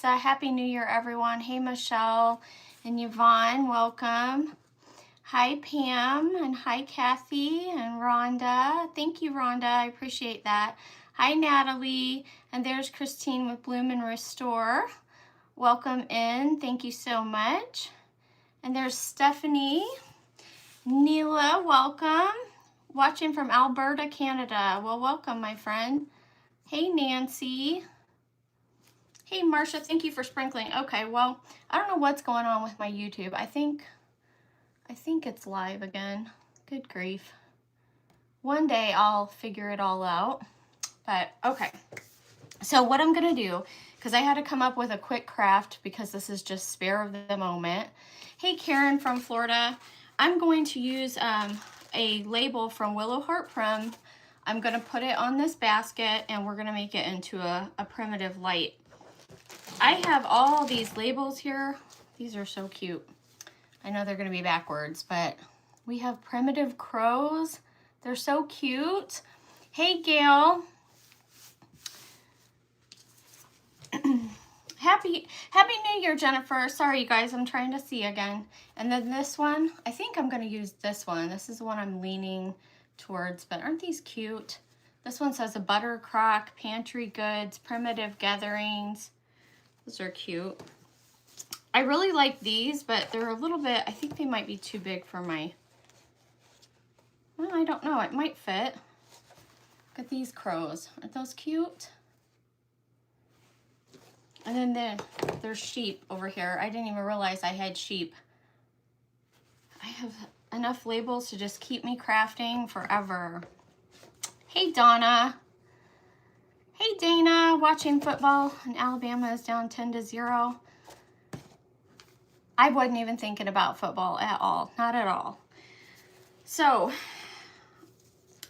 Lisa. Happy New Year, everyone. Hey, Michelle and Yvonne, welcome. Hi, Pam, and hi, Kathy and Rhonda. Thank you, Rhonda. I appreciate that. Hi, Natalie. And there's Christine with Bloom and Restore. Welcome in. Thank you so much. And there's Stephanie. Neela, welcome. Watching from Alberta, Canada. Well, welcome, my friend. Hey, Nancy. Hey, Marcia, thank you for sprinkling. Okay, well, I don't know what's going on with my YouTube. I think it's live again. Good grief. One day I'll figure it all out. But, okay. So what I'm going to do, because I had to come up with a quick craft because this is just spare of the moment. Hey, Karen from Florida. I'm going to use a label from Willow Heart Prim. I'm going to put it on this basket and we're going to make it into a primitive light. I have all these labels here. These are so cute. I know they're going to be backwards, but we have primitive crows. They're so cute. Hey, Gail. Happy New Year, Jennifer. Sorry, you guys, I'm trying to see again. And then this one, I think I'm going to use this one. This is the one I'm leaning towards, but aren't these cute? This one says a butter crock, pantry goods, primitive gatherings. Those are cute. I really like these, but they're a little bit, I think they might be too big for my, well, I don't know, it might fit. Look at these crows. Aren't those cute? And then there's sheep over here. I didn't even realize I had sheep. I have enough labels to just keep me crafting forever. Hey, Donna. Hey, Dana. Watching football and Alabama is down 10-0. I wasn't even thinking about football at all. Not at all. So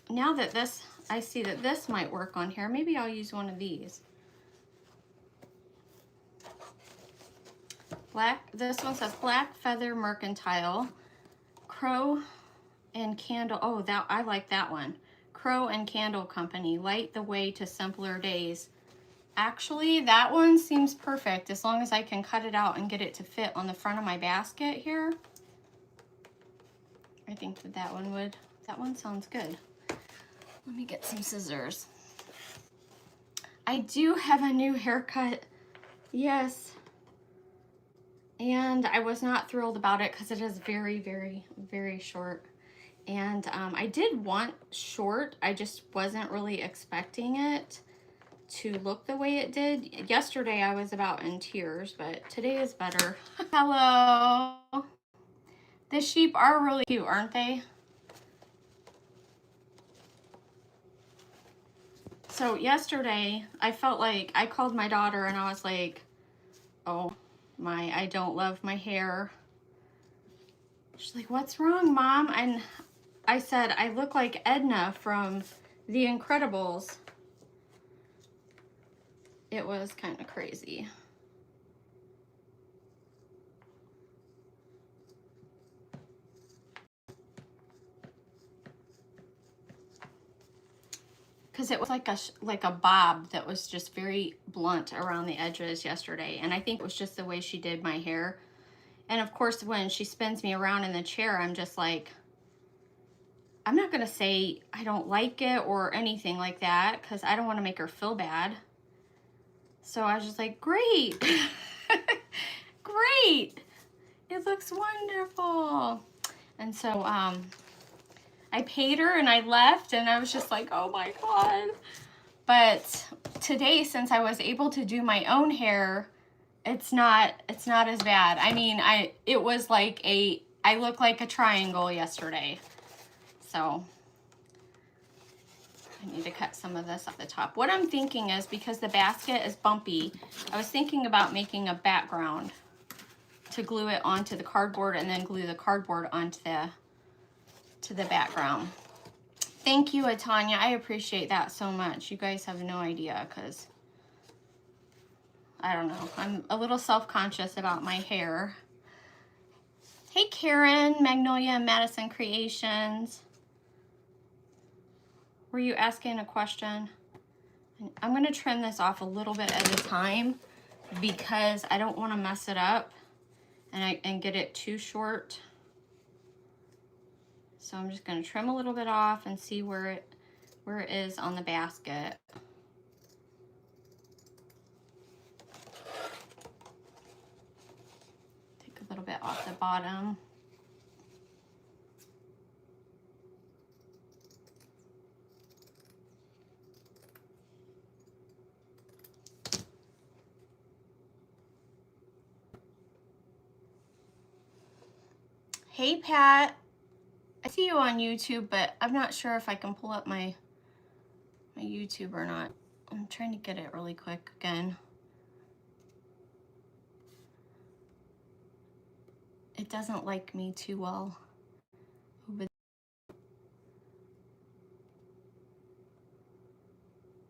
now that this, I see that this might work on here. Maybe I'll use one of these. This one says Black Feather Mercantile, Crow and Candle. Oh, that I like that one. Crow and Candle Company, light the way to simpler days. Actually, that one seems perfect as long as I can cut it out and get it to fit on the front of my basket here. I think that one sounds good. Let me get some scissors. I do have a new haircut. Yes. And I was not thrilled about it because it is very, very, very short. And I did want short. I just wasn't really expecting it to look the way it did. Yesterday I was about in tears, but today is better. Hello. The sheep are really cute, aren't they? So yesterday I felt like I called my daughter and I was like, oh, I don't love my hair. She's like, what's wrong, Mom? And I said, I look like Edna from The Incredibles. It was kind of crazy. Because it was like a bob that was just very blunt around the edges yesterday. And I think it was just the way she did my hair. And of course, when she spins me around in the chair, I'm just like, I'm not going to say I don't like it or anything like that because I don't want to make her feel bad. So I was just like, great. Great. It looks wonderful. And so I paid her and I left and I was just like, oh my God. But today, since I was able to do my own hair, it's not as bad. I mean, it was like I looked like a triangle yesterday. So I need to cut some of this off the top. What I'm thinking is, because the basket is bumpy, I was thinking about making a background to glue it onto the cardboard and then glue the cardboard onto the background. Thank you, Atanya. I appreciate that so much. You guys have no idea, because I don't know. I'm a little self-conscious about my hair. Hey, Karen, Magnolia and Madison Creations. Were you asking a question? I'm going to trim this off a little bit at a time because I don't want to mess it up and get it too short. So I'm just going to trim a little bit off and see where it is on the basket. Take a little bit off the bottom. Hey Pat, I see you on YouTube, but I'm not sure if I can pull up my YouTube or not. I'm trying to get it really quick again. It doesn't like me too well.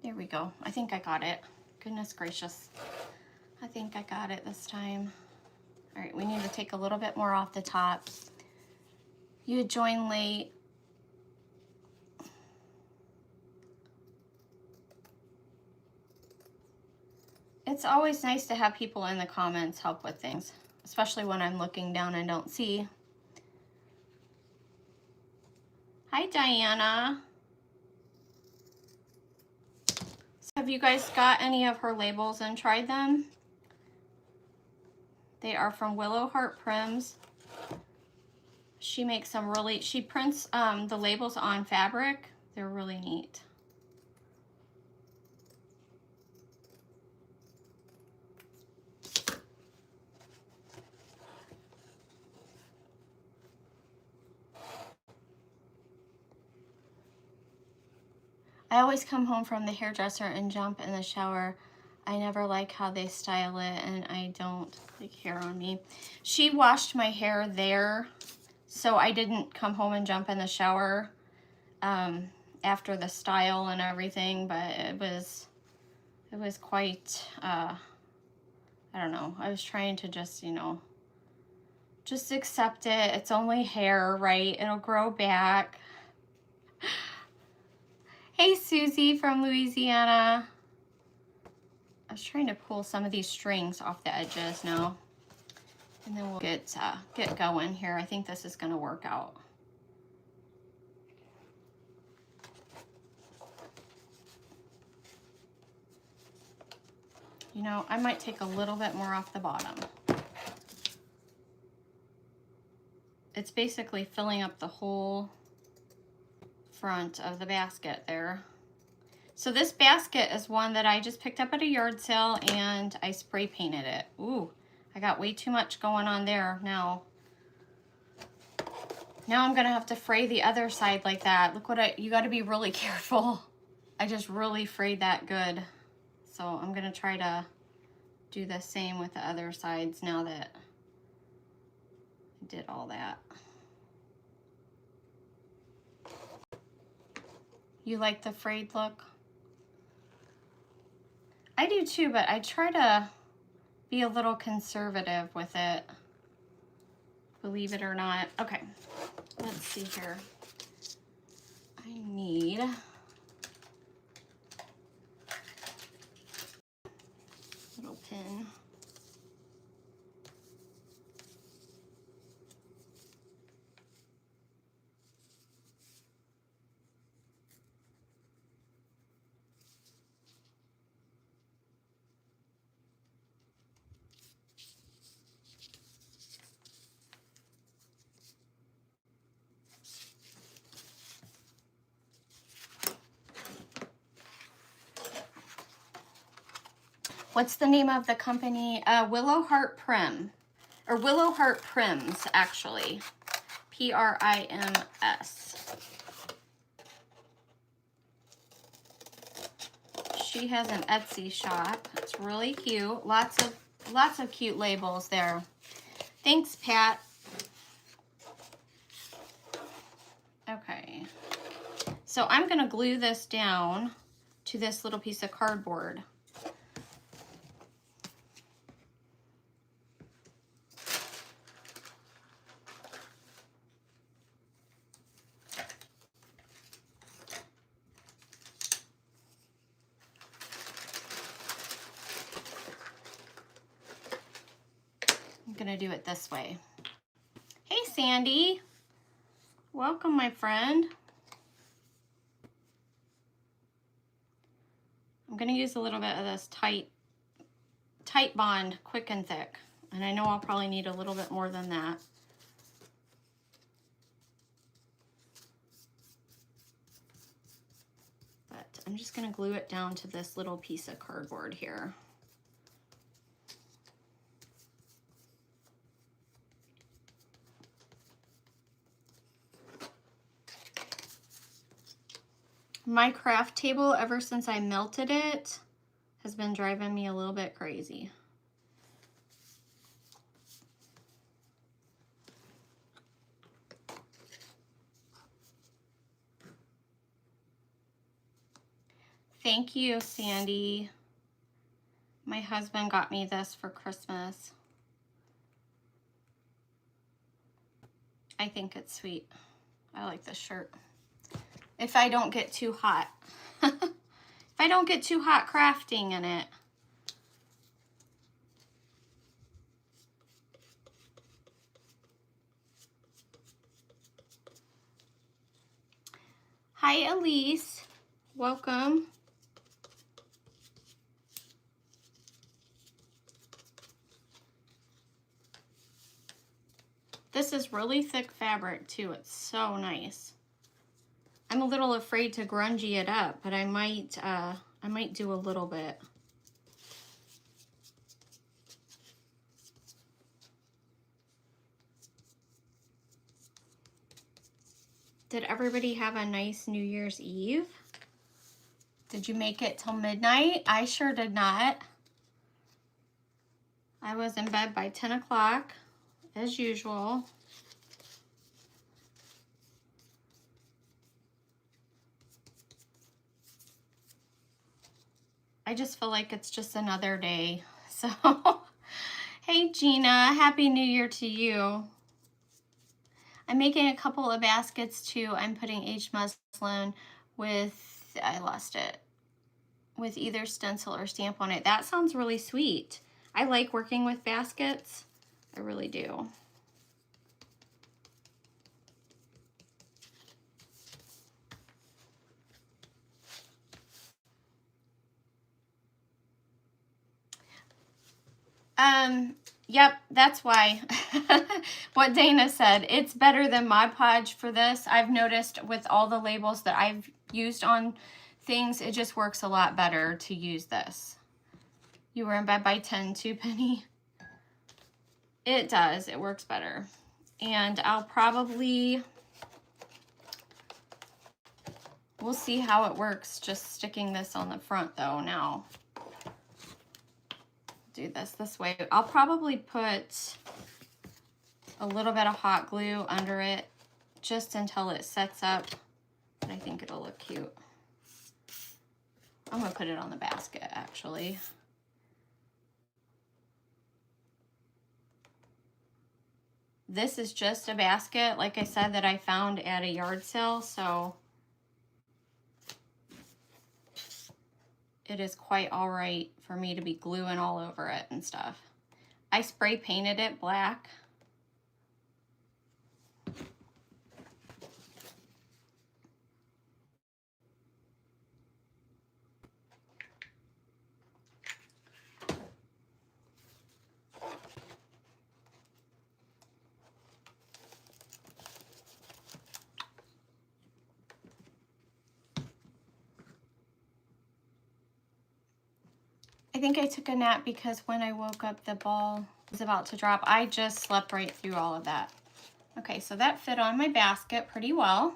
There we go. I think I got it. Goodness gracious. I think I got it this time. All right, we need to take a little bit more off the top. You had joined late. It's always nice to have people in the comments help with things, especially when I'm looking down and don't see. Hi, Diana. So have you guys got any of her labels and tried them? They are from Willow Heart Prims. She makes some really, she prints the labels on fabric. They're really neat. I always come home from the hairdresser and jump in the shower. I never like how they style it, and I don't like hair on me. She washed my hair there, so I didn't come home and jump in the shower after the style and everything, but it was quite, I don't know. I was trying to just, you know, just accept it. It's only hair, right? It'll grow back. Hey, Susie from Louisiana. I was trying to pull some of these strings off the edges now. And then we'll get going here. I think this is going to work out. You know, I might take a little bit more off the bottom. It's basically filling up the whole front of the basket there. So this basket is one that I just picked up at a yard sale and I spray painted it. Ooh, I got way too much going on there now. Now I'm gonna have to fray the other side like that. Look what you gotta be really careful. I just really frayed that good. So I'm gonna try to do the same with the other sides now that I did all that. You like the frayed look? I do too, but I try to be a little conservative with it, believe it or not. Okay, let's see here. I need a little pin. What's the name of the company? Willow Heart Prim, or Willow Heart Prims, actually. P-R-I-M-S. She has an Etsy shop. It's really cute. Lots of cute labels there. Thanks, Pat. Okay. So I'm gonna glue this down to this little piece of cardboard. I'm gonna do it this way. Hey Sandy, welcome my friend. I'm gonna use a little bit of this tight bond, quick and thick. And I know I'll probably need a little bit more than that. But I'm just gonna glue it down to this little piece of cardboard here. My craft table, ever since I melted it, has been driving me a little bit crazy. Thank you, Sandy. My husband got me this for Christmas. I think it's sweet. I like this shirt. If I don't get too hot. If I don't get too hot crafting in it. Hi, Elise. Welcome. This is really thick fabric too. It's so nice. I'm a little afraid to grungy it up, but I might do a little bit. Did everybody have a nice New Year's Eve? Did you make it till midnight? I sure did not. I was in bed by 10 o'clock, as usual. I just feel like it's just another day. So, hey Gina, Happy New Year to you. I'm making a couple of baskets too. I'm putting aged muslin with, I lost it, with either stencil or stamp on it. That sounds really sweet. I like working with baskets. I really do. Yep, that's why. What Dana said, it's better than Mod Podge for this. I've noticed with all the labels that I've used on things, it just works a lot better to use this. You were in bed by 10 too, Penny? It does, it works better. And I'll probably, we'll see how it works just sticking this on the front though now. Do this way. I'll probably put a little bit of hot glue under it just until it sets up, but I think it'll look cute. I'm gonna put it on the basket actually. This is just a basket, like I said, that I found at a yard sale, so it is quite all right for me to be gluing all over it and stuff. I spray painted it black. I think I took a nap because when I woke up, the ball was about to drop. I just slept right through all of that. Okay, so that fit on my basket pretty well.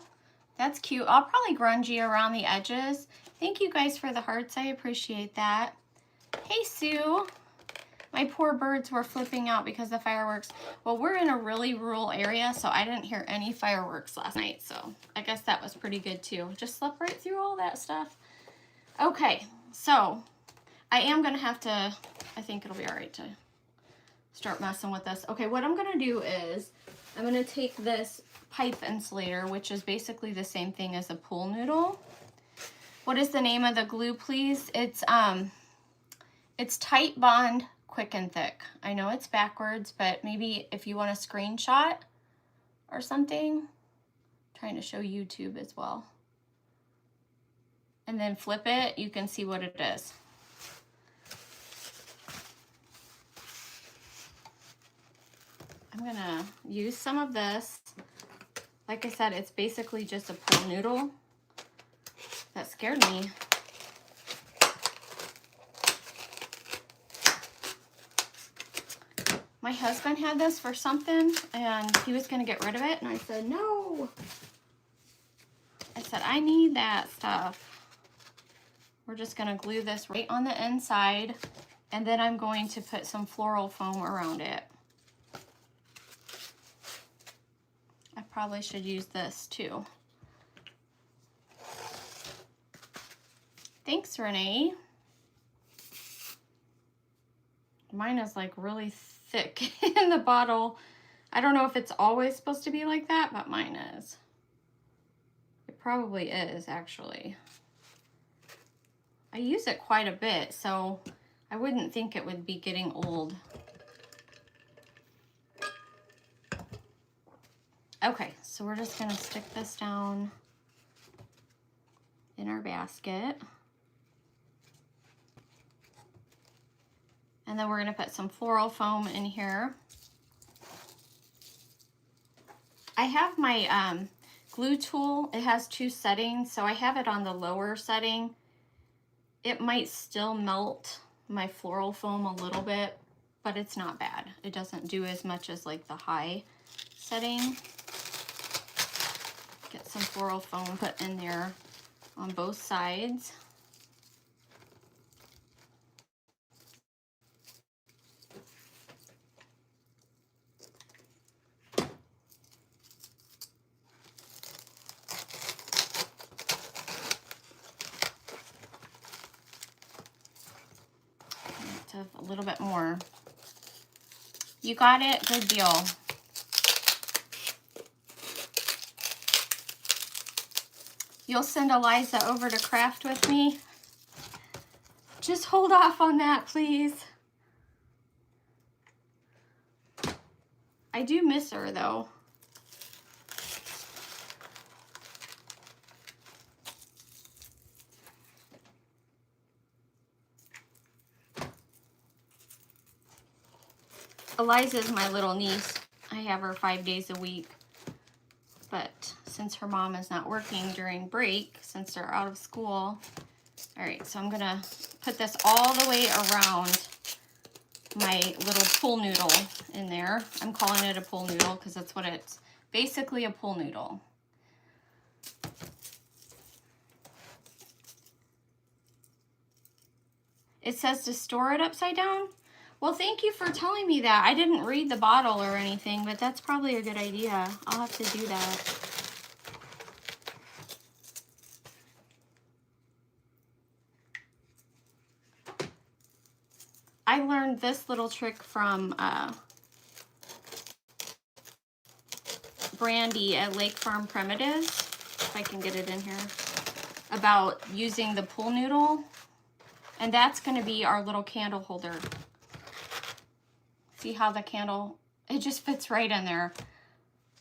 That's cute. I'll probably grungy around the edges. Thank you guys for the hearts. I appreciate that. Hey, Sue. My poor birds were flipping out because of fireworks. Well, we're in a really rural area, so I didn't hear any fireworks last night. So I guess that was pretty good too. Just slept right through all that stuff. Okay, so I am going to have to, I think it'll be all right to start messing with this. Okay, what I'm going to do is I'm going to take this pipe insulator, which is basically the same thing as a pool noodle. What is the name of the glue, please? It's Tight Bond quick and thick. I know it's backwards, but maybe if you want a screenshot or something, I'm trying to show YouTube as well. And then flip it, you can see what it is. I'm gonna use some of this. Like I said, it's basically just a pool noodle. That scared me. My husband had this for something and he was gonna get rid of it, and I said, no. I said, I need that stuff. We're just gonna glue this right on the inside, and then I'm going to put some floral foam around it. I probably should use this too. Thanks, Renee. Mine is like really thick in the bottle. I don't know if it's always supposed to be like that, but mine is. It probably is, actually. I use it quite a bit, so I wouldn't think it would be getting old. Okay, so we're just gonna stick this down in our basket. And then we're gonna put some floral foam in here. I have my glue tool. It has 2 settings, so I have it on the lower setting. It might still melt my floral foam a little bit, but it's not bad. It doesn't do as much as like the high setting. Get some floral foam put in there on both sides. A little bit more. You got it? Good deal. You'll send Eliza over to craft with me? Just hold off on that, please. I do miss her, though. Eliza's my little niece. I have her 5 days a week. But since her mom is not working during break, since they're out of school. All right, so I'm gonna put this all the way around my little pool noodle in there. I'm calling it a pool noodle because that's what it's basically, a pool noodle. It says to store it upside down. Well, thank you for telling me that. I didn't read the bottle or anything, but that's probably a good idea. I'll have to do that. I learned this little trick from Brandy at Lake Farm Primitives, if I can get it in here, about using the pool noodle. And that's going to be our little candle holder. See how the candle, it just fits right in there.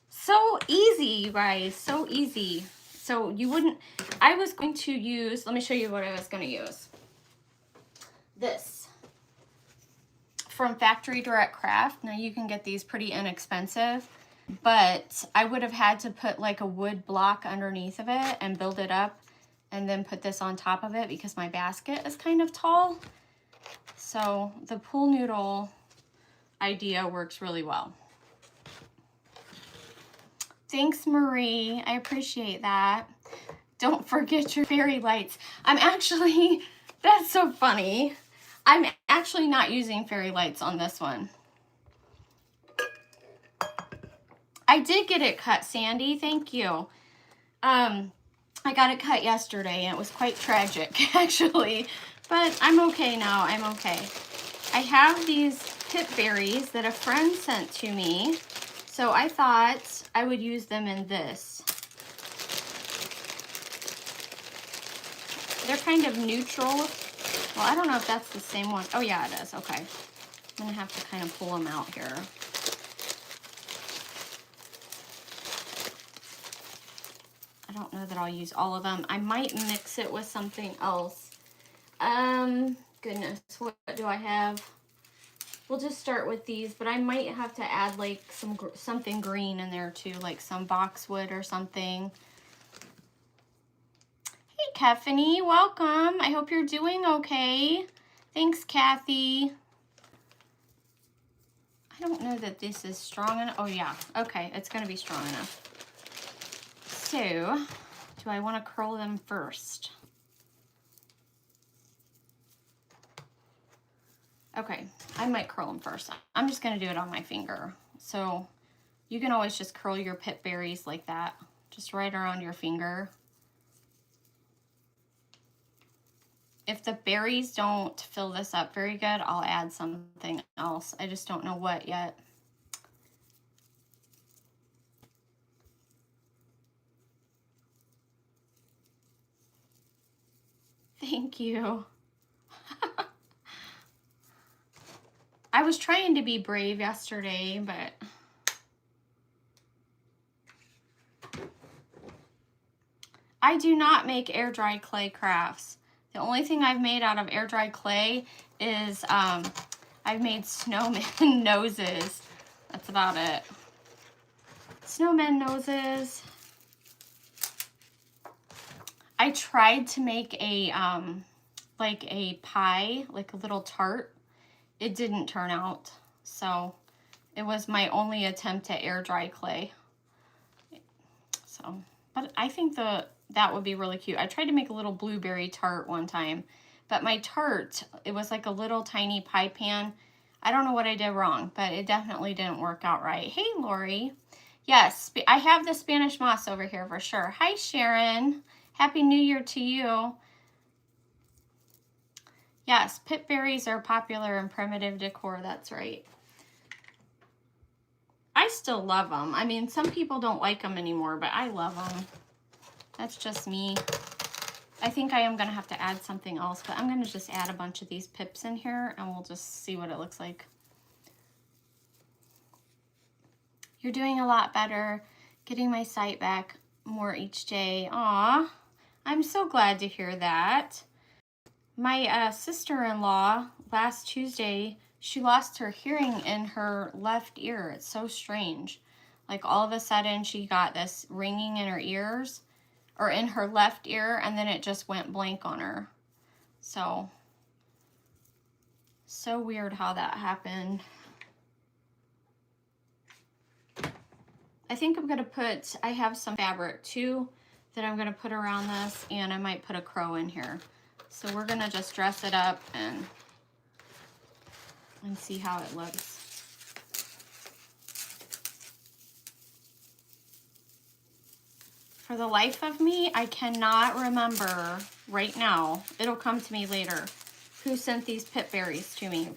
So easy, you guys, so easy. So you wouldn't, I was going to use, let me show you what I was going to use. This from Factory Direct Craft. Now you can get these pretty inexpensive, but I would have had to put like a wood block underneath of it and build it up and then put this on top of it because my basket is kind of tall. So the pool noodle idea works really well. Thanks, Marie. I appreciate that. Don't forget your fairy lights. I'm actually, that's so funny. I'm actually not using fairy lights on this one. I did get it cut, Sandy. Thank you. I got it cut yesterday and it was quite tragic, actually. But I'm okay now. I'm okay. I have these pip berries that a friend sent to me. So I thought I would use them in this. They're kind of neutral. Well, I don't know if that's the same one. Oh, yeah, it is. Okay. I'm gonna have to kind of pull them out here. I don't know that I'll use all of them. I might mix it with something else. Goodness, what do I have? We'll just start with these, but I might have to add like something green in there too, like some boxwood or something. Hey, Kefany, welcome. I hope you're doing okay. Thanks, Kathy. I don't know that this is strong enough. Oh yeah, okay, it's gonna be strong enough. So, do I want to curl them first? Okay, I might curl them first. I'm just gonna do it on my finger. So, you can always just curl your pip berries like that, just right around your finger. If the berries don't fill this up very good, I'll add something else. I just don't know what yet. Thank you. I was trying to be brave yesterday, but I do not make air dry clay crafts. The only thing I've made out of air dry clay is I've made snowman noses. That's about it. Snowman noses. I tried to make a like a pie, like a little tart. It didn't turn out, so it was my only attempt at air dry clay. So, but I think that would be really cute. I tried to make a little blueberry tart one time, but my tart, it was like a little tiny pie pan. I don't know what I did wrong, but it definitely didn't work out right. Hey, Lori. Yes, I have the Spanish moss over here for sure. Hi, Sharon. Happy New Year to you. Yes, pip berries are popular in primitive decor. That's right. I still love them. I mean, some people don't like them anymore, but I love them. That's just me. I think I am going to have to add something else, but I'm going to just add a bunch of these pips in here, and we'll just see what it looks like. You're doing a lot better. Getting my sight back more each day. Aw, I'm so glad to hear that. My sister-in-law, last Tuesday, she lost her hearing in her left ear. It's so strange. Like all of a sudden she got this ringing in her ears, or in her left ear, and then it just went blank on her. So weird how that happened. I think I'm gonna put, I have some fabric too that I'm gonna put around this, and I might put a crow in here. So we're gonna just dress it up and see how it looks. For the life of me, I cannot remember right now, it'll come to me later, who sent these pip berries to me.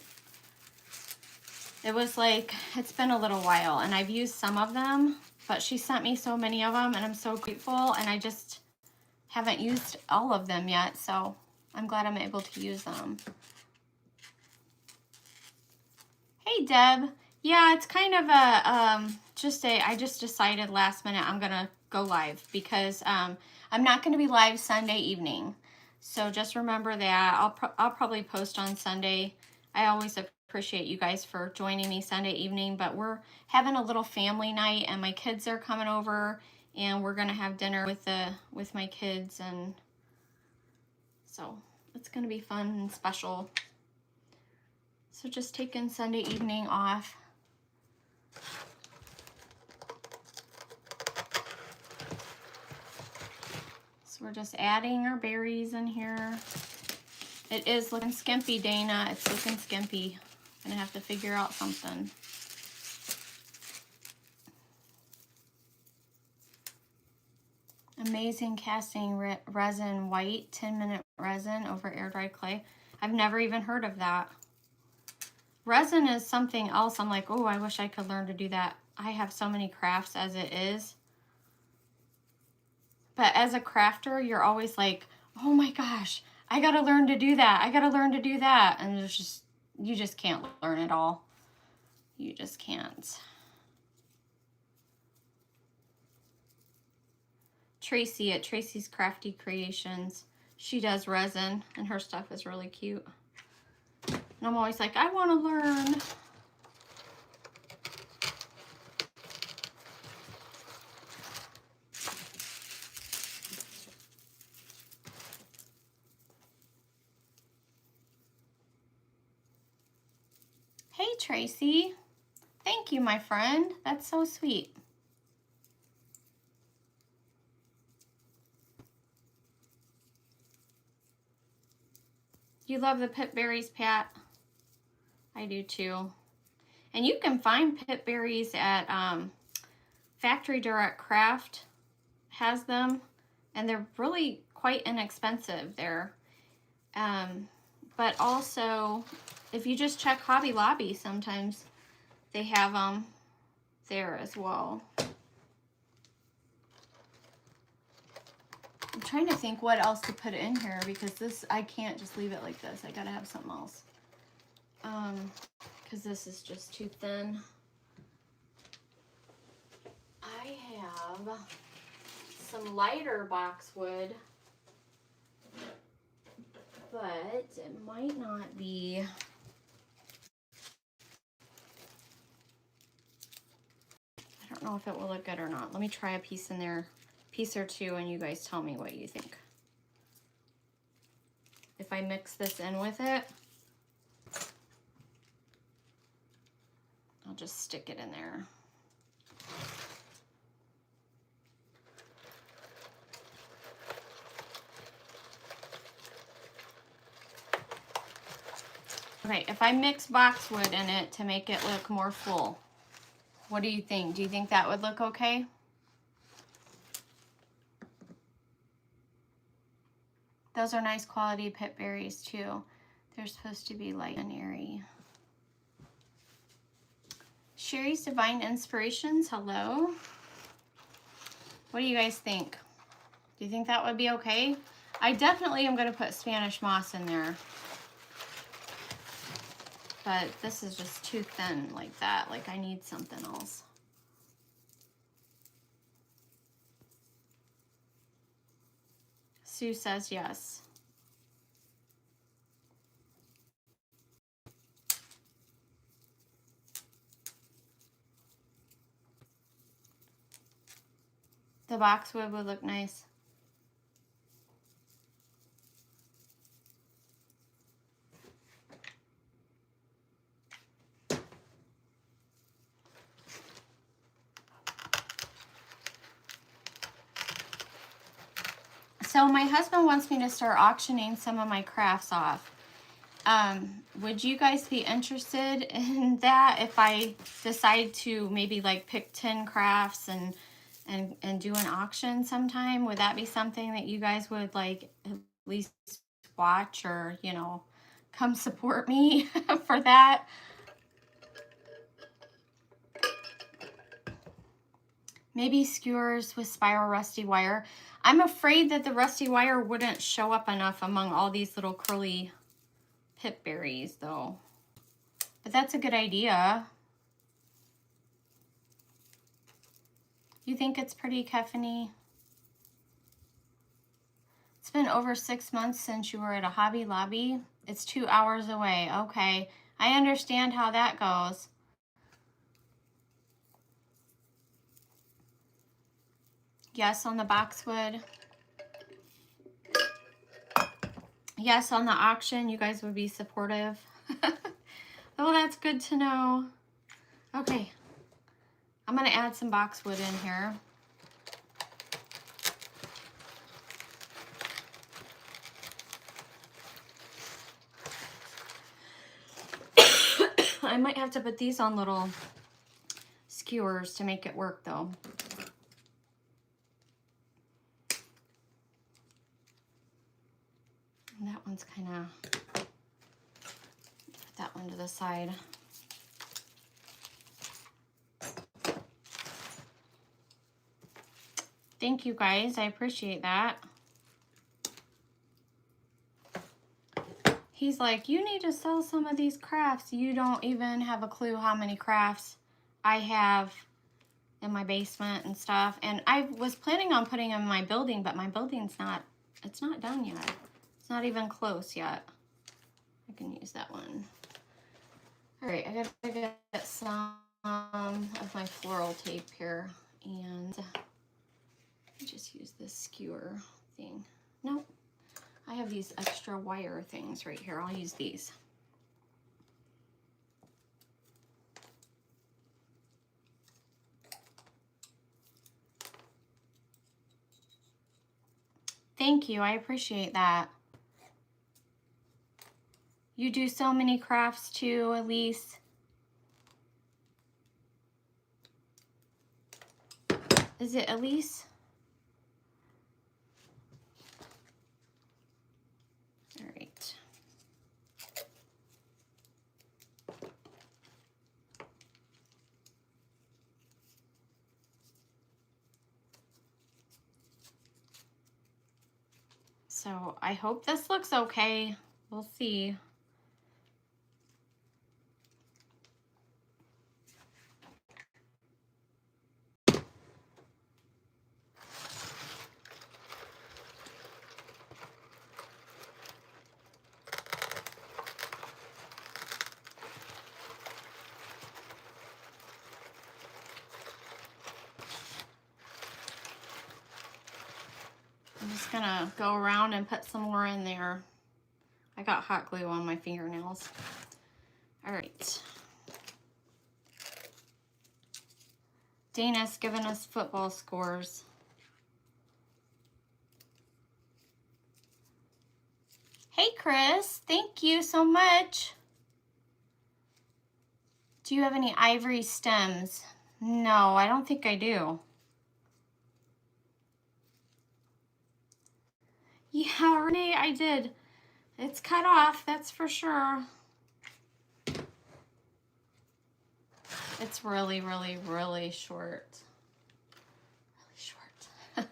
It was like, it's been a little while, and I've used some of them, but she sent me so many of them, and I'm so grateful, and I just haven't used all of them yet, so I'm glad I'm able to use them. Hey, Deb. Yeah, it's kind of a, I just decided last minute I'm going to go live because I'm not going to be live Sunday evening. So just remember that. I'll probably post on Sunday. I always appreciate you guys for joining me Sunday evening, but we're having a little family night, and my kids are coming over, and we're going to have dinner with my kids, and so it's going to be fun and special. So just taking Sunday evening off. So we're just adding our berries in here. It is looking skimpy, Dana. It's looking skimpy. I'm gonna have to figure out something. Amazing casting resin white, 10-minute resin over air dry clay. I've never even heard of that. Resin is something else. I'm like, oh, I wish I could learn to do that. I have so many crafts as it is. But as a crafter, you're always like, oh my gosh, I gotta learn to do that. I gotta learn to do that. And there's just you just can't learn it all. You just can't. Tracy at Tracy's Crafty Creations. She does resin and her stuff is really cute. And I'm always like, I want to learn. Hey, Tracy. Thank you, my friend. That's so sweet. You love the pip berries, Pat? I do too. And you can find pip berries at Factory Direct Craft has them, and they're really quite inexpensive there. But also, if you just check Hobby Lobby, sometimes they have them there as well. I'm trying to think what else to put in here, because this, I can't just leave it like this. I gotta have something else. Because this is just too thin. I have some lighter boxwood, but it might not be. I don't know if it will look good or not. Let me try a piece in there, piece or two, and you guys tell me what you think. If I mix this in with it, I'll just stick it in there. Okay, if I mix boxwood in it to make it look more full, what do you think? Do you think that would look okay? Those are nice quality pip berries too. They're supposed to be light and airy. Sherry's Divine Inspirations, hello. What do you guys think? Do you think that would be okay? I definitely am going to put Spanish moss in there. But this is just too thin like that. Like, I need something else. Sue says yes. The boxwood would look nice. So my husband wants me to start auctioning some of my crafts off. Would you guys be interested in that if I decide to maybe like pick 10 crafts and do an auction sometime? Would that be something that you guys would like at least watch, or, you know, come support me for that? Maybe skewers with spiral rusty wire. I'm afraid that the rusty wire wouldn't show up enough among all these little curly pip berries though. But that's a good idea. You think it's pretty, Keffany? It's been over 6 months since you were at a Hobby Lobby. It's 2 hours away. Okay, I understand how that goes. Yes, on the boxwood. Yes, on the auction, you guys would be supportive. Oh, that's good to know. Okay, I'm gonna add some boxwood in here. I might have to put these on little skewers to make it work though. And that one's kind of, put that one to the side. Thank you guys, I appreciate that. He's like, you need to sell some of these crafts. You don't even have a clue how many crafts I have in my basement and stuff. And I was planning on putting them in my building, but my building's not, it's not done yet. It's not even close yet. I can use that one. All right, I gotta get some of my floral tape here, and just use this skewer thing. Nope, I have these extra wire things right here. I'll use these. Thank you, I appreciate that. You do so many crafts too, Elise. Is it Elise? All right. So I hope this looks okay. We'll see. I'm just gonna go around and put some more in there. I got hot glue on my fingernails. All right. Dana's giving us football scores. Hey, Chris, thank you so much. Do you have any ivory stems? No, I don't think I do. Yeah, Renee, I did. It's cut off, that's for sure. It's really, really, really short. Really short.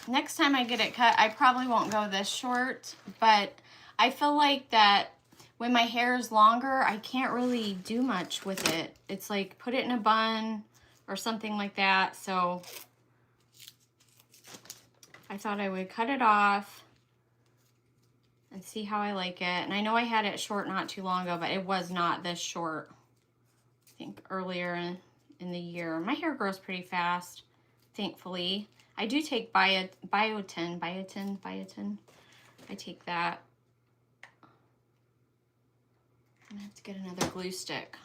Next time I get it cut, I probably won't go this short, but I feel like that when my hair is longer, I can't really do much with it. It's like put it in a bun or something like that. So I thought I would cut it off and see how I like it. And I know I had it short not too long ago, but it was not this short. I think earlier in the year. My hair grows pretty fast, thankfully. I do take biotin. I take that. I'm gonna have to get another glue stick.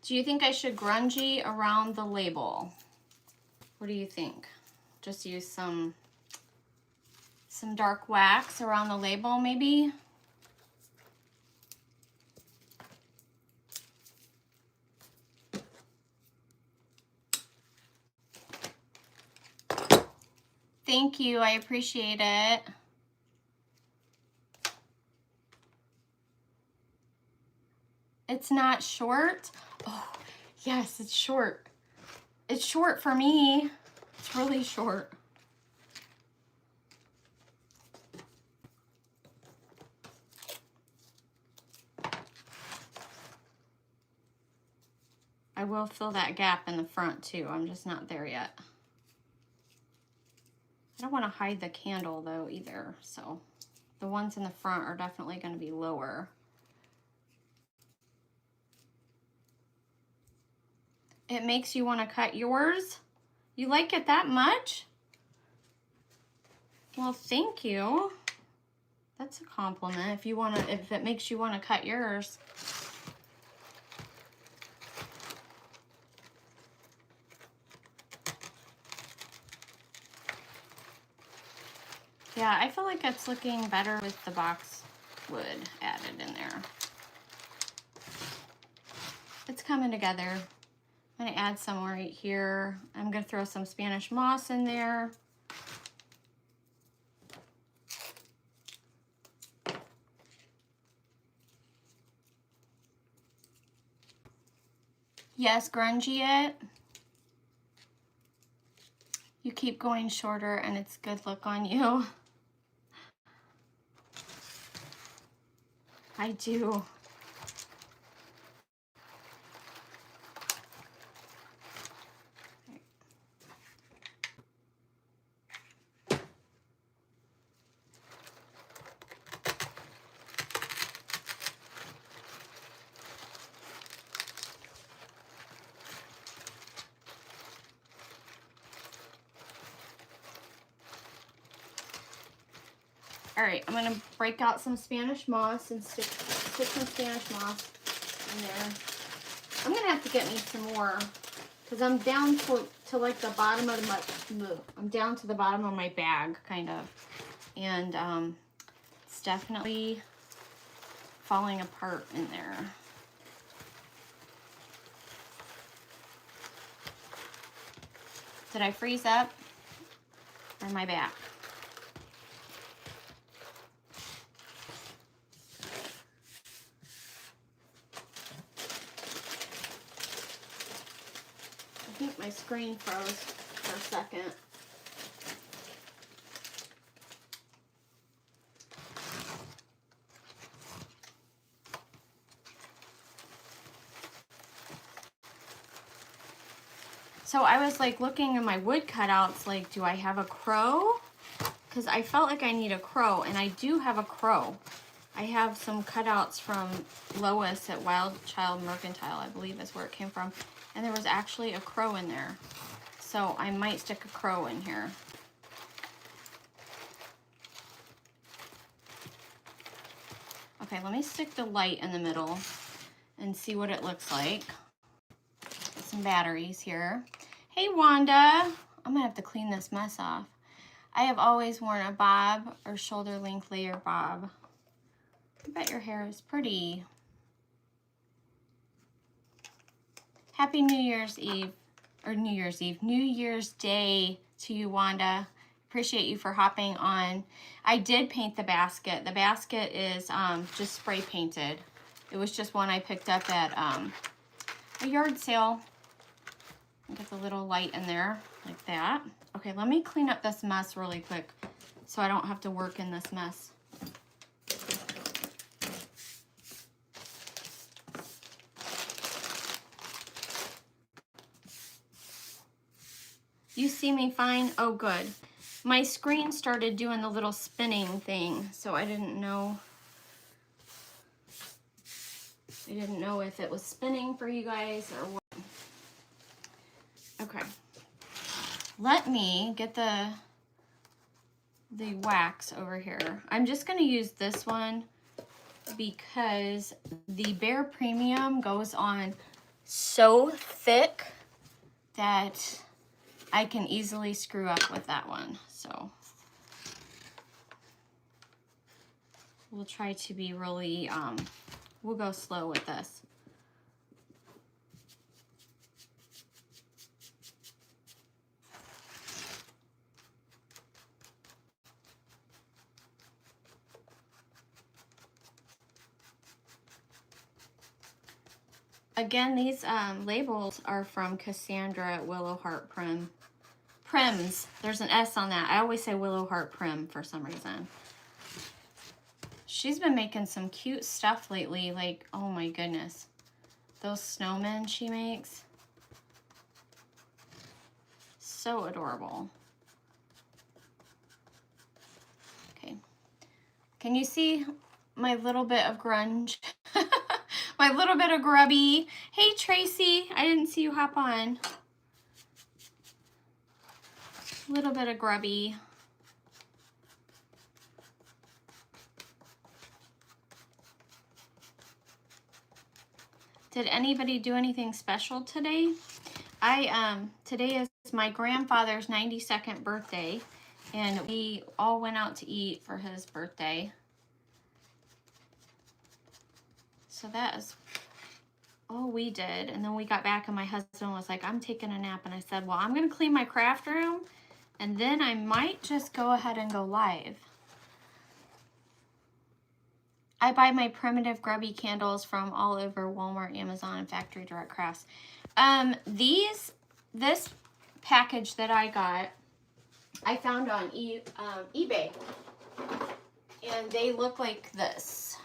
Do you think I should grungy around the label? What do you think? Just use some dark wax around the label, maybe? Thank you, I appreciate it. It's not short? Oh, yes, it's short. It's short for me. It's really short. I will fill that gap in the front too. I'm just not there yet. I don't want to hide the candle though either, so the ones in the front are definitely going to be lower. It makes you want to cut yours? You like it that much? Well, thank you. That's a compliment if it makes you want to cut yours. Yeah, I feel like it's looking better with the box wood added in there. it's coming together. I'm gonna add some right here. I'm gonna throw some Spanish moss in there. Yes, grungy it. You keep going shorter and it's good look on you. I do. All right, I'm gonna break out some Spanish moss and stick some Spanish moss in there. I'm gonna have to get me some more because I'm down to like the bottom of I'm down to the bottom of my bag, kind of, and it's definitely falling apart in there. Did I freeze up or my back? I think my screen froze for a second. So I was like looking at my wood cutouts, like, do I have a crow? Because I felt like I need a crow, and I do have a crow. I have some cutouts from Lois at Wild Child Mercantile, I believe is where it came from. And there was actually a crow in there. So I might stick a crow in here. Okay, let me stick the light in the middle and see what it looks like. Some batteries here. Hey Wanda, I'm gonna have to clean this mess off. I have always worn a bob or shoulder length layer bob. I bet your hair is pretty. Happy New Year's Eve, or New Year's Eve, New Year's Day to you, Wanda. Appreciate you for hopping on. I did paint the basket. The basket is just spray painted. It was just one I picked up at a yard sale. Get the little light in there like that. Okay, let me clean up this mess really quick so I don't have to work in this mess. You see me fine? Oh, good. My screen started doing the little spinning thing, so I didn't know. I didn't know if it was spinning for you guys or what. Okay. Let me get the wax over here. I'm just going to use this one because the Bare Premium goes on so thick that I can easily screw up with that one. So we'll try to be really, we'll go slow with this. Again, these labels are from Cassandra at Willow Heart Prims. There's an S on that. I always say Willow Heart Prim for some reason. She's been making some cute stuff lately. Like, oh my goodness. Those snowmen she makes. So adorable. Okay. Can you see my little bit of grunge? My little bit of grubby. Hey, Tracy. I didn't see you hop on. Little bit of grubby. Did anybody do anything special today? Today is my grandfather's 92nd birthday, and we all went out to eat for his birthday. So that is all we did. And then we got back and my husband was like, I'm taking a nap. And I said, well, I'm going to clean my craft room and then I might just go ahead and go live. I buy my primitive grubby candles from all over Walmart, Amazon, and Factory Direct Crafts. This package that I got, I found on eBay. And they look like this.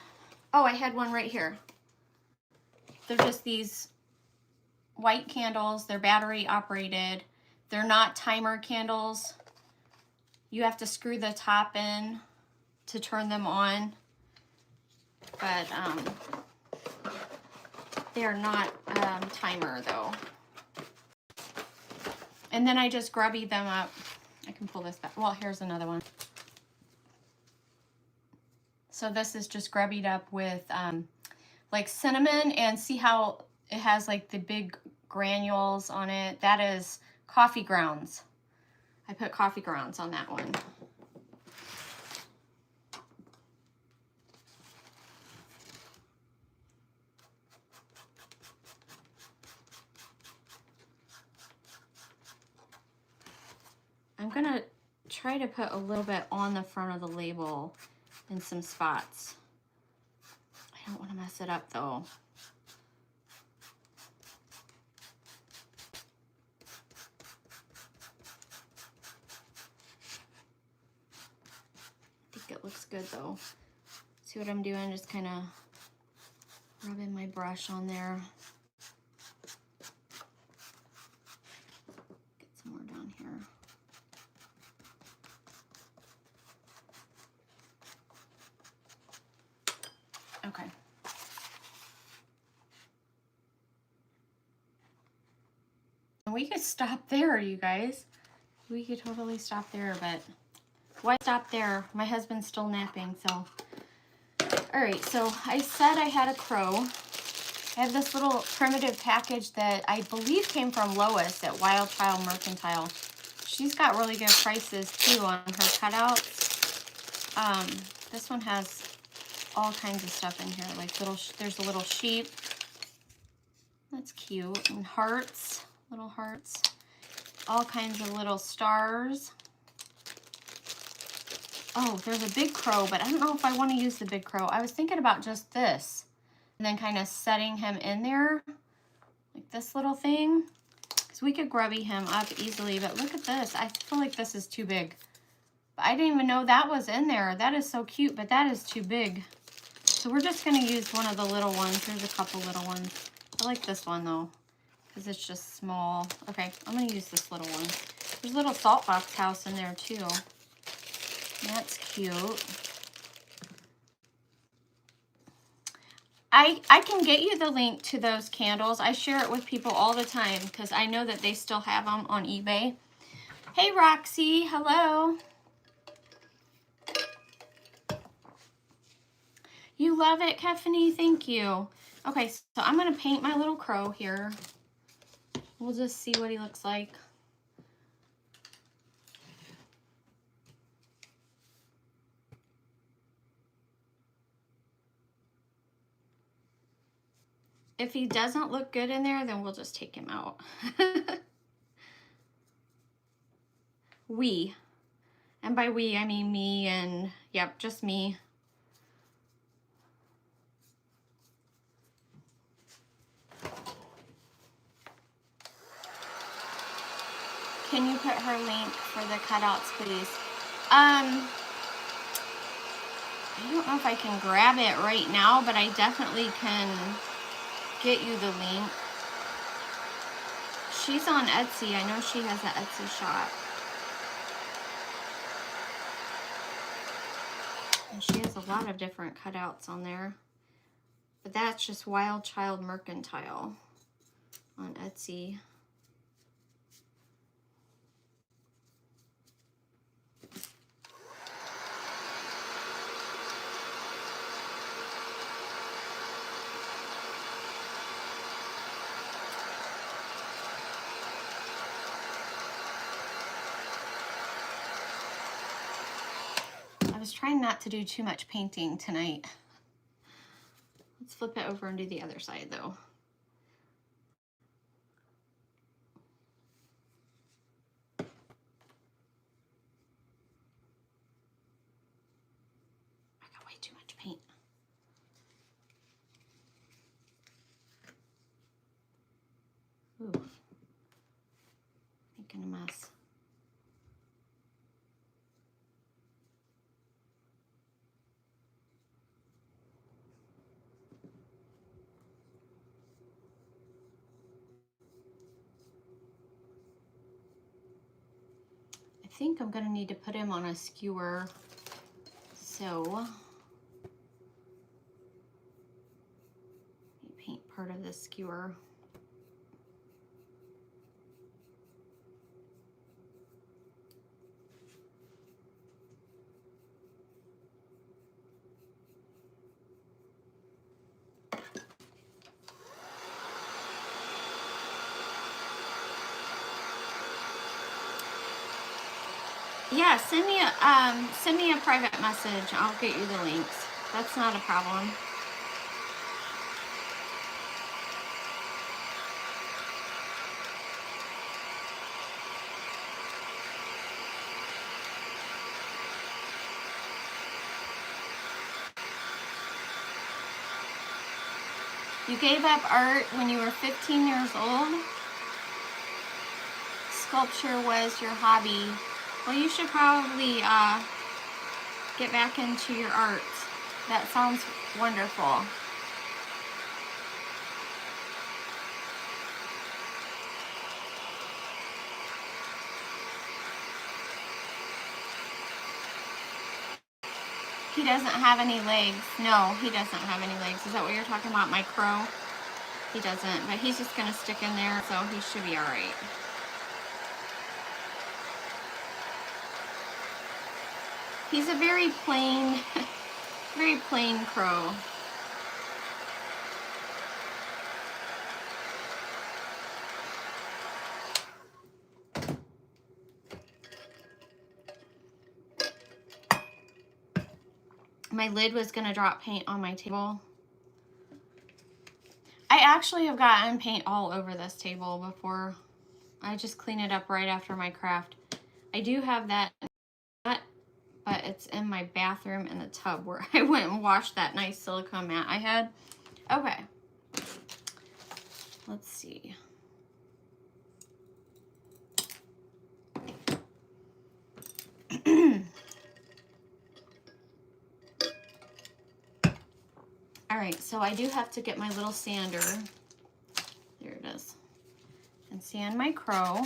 Oh, I had one right here. They're just these white candles. They're battery operated. They're not timer candles. You have to screw the top in to turn them on. But they are not timer though. And then I just grubby them up. I can pull this back. Well, here's another one. So this is just grubbied up with like cinnamon, and see how it has like the big granules on it? That is coffee grounds. I put coffee grounds on that one. I'm gonna try to put a little bit on the front of the label in some spots. I don't want to mess it up though. I think it looks good though. See what I'm doing? Just kind of rubbing my brush on there. Get some more down here. Okay. And we could stop there, you guys. We could totally stop there, but why stop there? My husband's still napping, so. All right, so I said I had a crow. I have this little primitive package that I believe came from Lois at Wild Child Mercantile. She's got really good prices too on her cutouts. This one has all kinds of stuff in here, like there's a little sheep. That's cute. And hearts, little hearts. All kinds of little stars. Oh, there's a big crow, but I don't know if I want to use the big crow. I was thinking about just this. And then kind of setting him in there. Like this little thing. Because we could grubby him up easily. But look at this. I feel like this is too big. But I didn't even know that was in there. That is so cute, but that is too big. So we're just going to use one of the little ones. There's a couple little ones. I like this one though. Because it's just small. Okay, I'm going to use this little one. There's a little salt box house in there too. That's cute. I can get you the link to those candles. I share it with people all the time because I know that they still have them on eBay. Hey, Roxy. Hello. You love it, Kefany? Thank you. Okay, so I'm going to paint my little crow here. We'll just see what he looks like. If he doesn't look good in there, then we'll just take him out. We. And by we, I mean me and, yep, just me. Can you put her link for the cutouts, please? I don't know if I can grab it right now, but I definitely can get you the link. She's on Etsy. I know she has an Etsy shop. And she has a lot of different cutouts on there. But that's just Wild Child Mercantile on Etsy. I was trying not to do too much painting tonight. Let's flip it over and do the other side though. think I'm gonna need to put him on a skewer. So paint part of the skewer. Yeah, send me a private message. I'll get you the links. That's not a problem. You gave up art when you were 15 years old? Sculpture was your hobby. Well, you should probably get back into your art. That sounds wonderful. He doesn't have any legs. No, he doesn't have any legs. Is that what you're talking about, my crow? He doesn't, but he's just gonna stick in there, so he should be all right. He's a very plain, very plain crow. My lid was gonna drop paint on my table. I actually have gotten paint all over this table before. I just clean it up right after my craft. I do have that, but it's in my bathroom in the tub where I went and washed that nice silicone mat I had. Okay. Let's see. All right, so I do have to get my little sander. There it is. And sand my crow.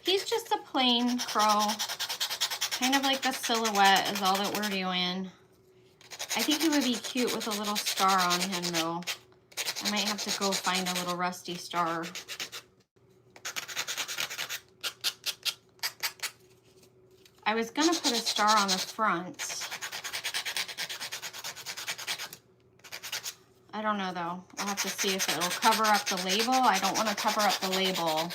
He's just a plain crow. Kind of like the silhouette is all that we're doing. I think he would be cute with a little star on him though. I might have to go find a little rusty star. I was gonna put a star on the front. I don't know though. I'll have to see if it'll cover up the label. I don't want to cover up the label.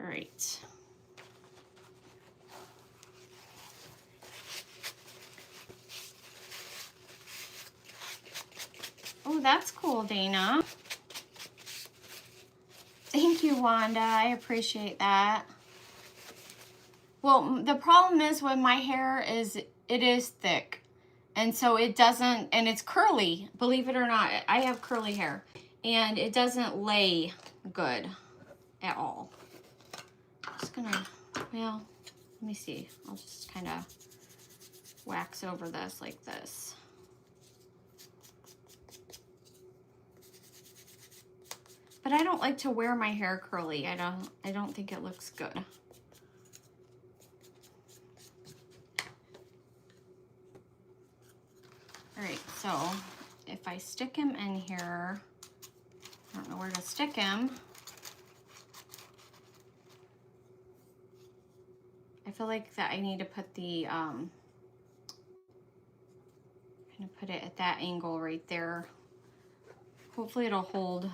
All right. Oh, that's cool, Dana. Thank you, Wanda. I appreciate that. Well, the problem is with my hair is it is thick. And so it doesn't, and it's curly, believe it or not. I have curly hair. And it doesn't lay good at all. I'm just gonna, well, let me see. I'll just kind of wax over this like this. But I don't like to wear my hair curly. I don't think it looks good. All right, so if I stick him in here, I don't know where to stick him. I feel like that I need to put the, kind of put it at that angle right there. Hopefully it'll hold.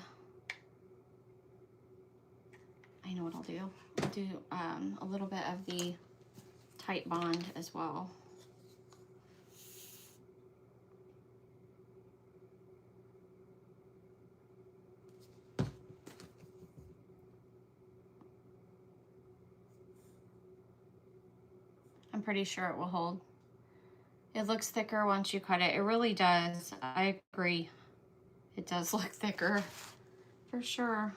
I know what I'll do. I'll do a little bit of the tight bond as well. pretty sure it will hold. It looks thicker once you cut it. It really does. I agree. It does look thicker, for sure.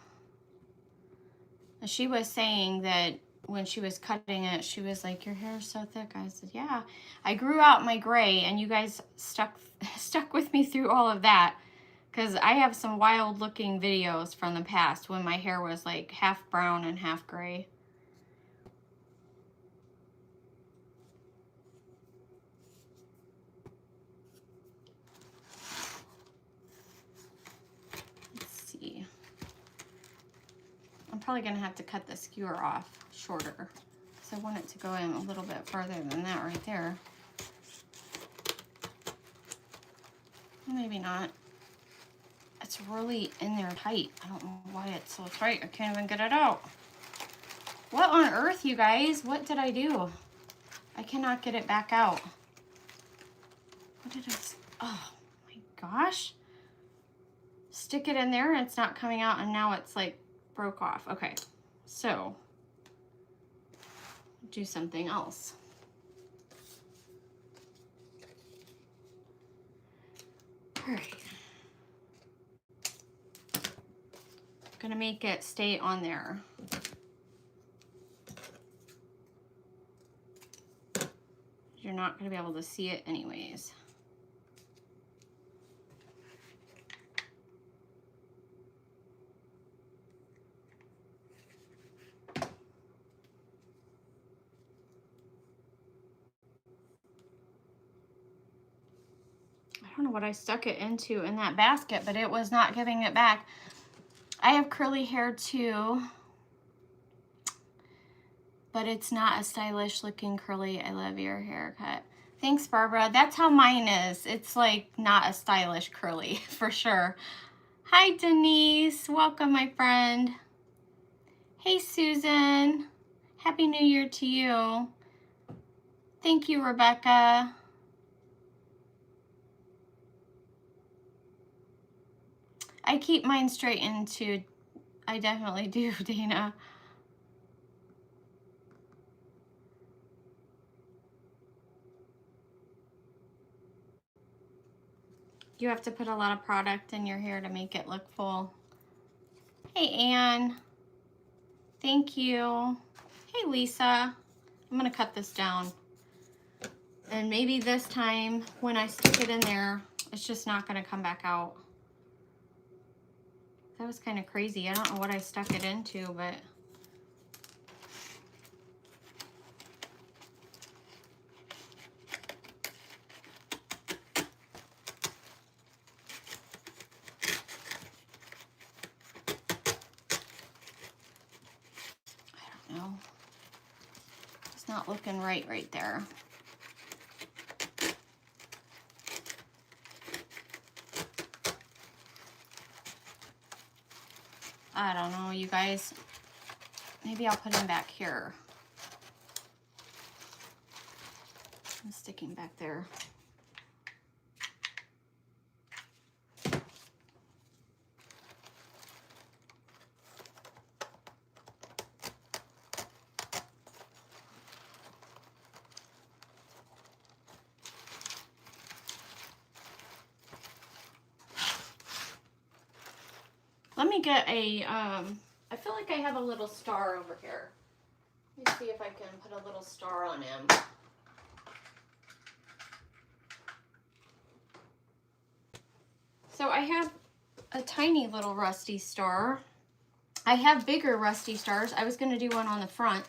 She was saying that when she was cutting it, she was like, your hair is so thick. I said, yeah. I grew out my gray, and you guys stuck with me through all of that, because I have some wild looking videos from the past when my hair was like half brown and half gray. I'm probably going to have to cut the skewer off shorter, because I want it to go in a little bit farther than that right there. Maybe not. It's really in there tight. I don't know why it's so tight. I can't even get it out. What on earth, you guys? What did I do? I cannot get it back out. What did I... Oh my gosh. Stick it in there and it's not coming out, and now it's like broke off. Okay, so do something else. All right. I'm gonna make it stay on there. You're not gonna be able to see it anyways. I don't know what I stuck it into in that basket, but it was not giving it back. I have curly hair too, but it's not a stylish looking curly. I love your haircut. Thanks, Barbara. That's how mine is. It's like not a stylish curly for sure. Hi, Denise. Welcome, my friend. Hey, Susan. Happy New Year to you. Thank you, Rebecca. I keep mine straightened too. I definitely do, Dana. You have to put a lot of product in your hair to make it look full. Hey, Anne. Thank you. Hey, Lisa. I'm gonna cut this down. And maybe this time when I stick it in there, it's just not gonna come back out. That was kind of crazy. I don't know what I stuck it into, but I don't know. It's not looking right there. I don't know, you guys. Maybe I'll put him back here. I'm sticking back there. Let me get a, I feel like I have a little star over here. Let me see if I can put a little star on him. So I have a tiny little rusty star. I have bigger rusty stars. I was going to do one on the front.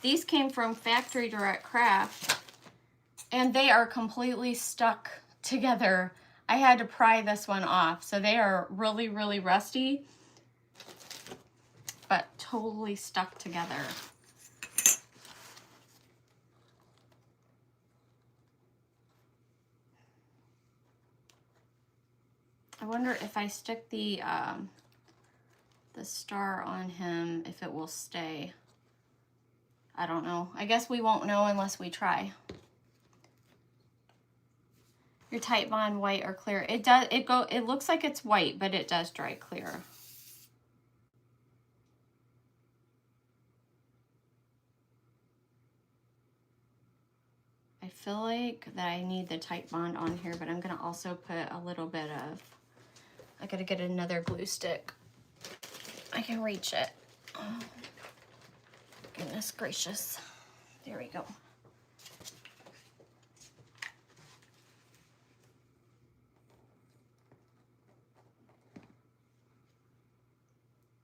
These came from Factory Direct Craft, and they are completely stuck together. I had to pry this one off, so they are really, really rusty, but totally stuck together. I wonder if I stick the star on him, if it will stay. I don't know. I guess we won't know unless we try. Your Tight Bond white or clear? It does. It looks like it's white, but it does dry clear. I feel like that I need the Tite Bond on here, but I'm gonna also put a little bit of, I gotta get another glue stick. I can reach it. Oh, goodness gracious. There we go.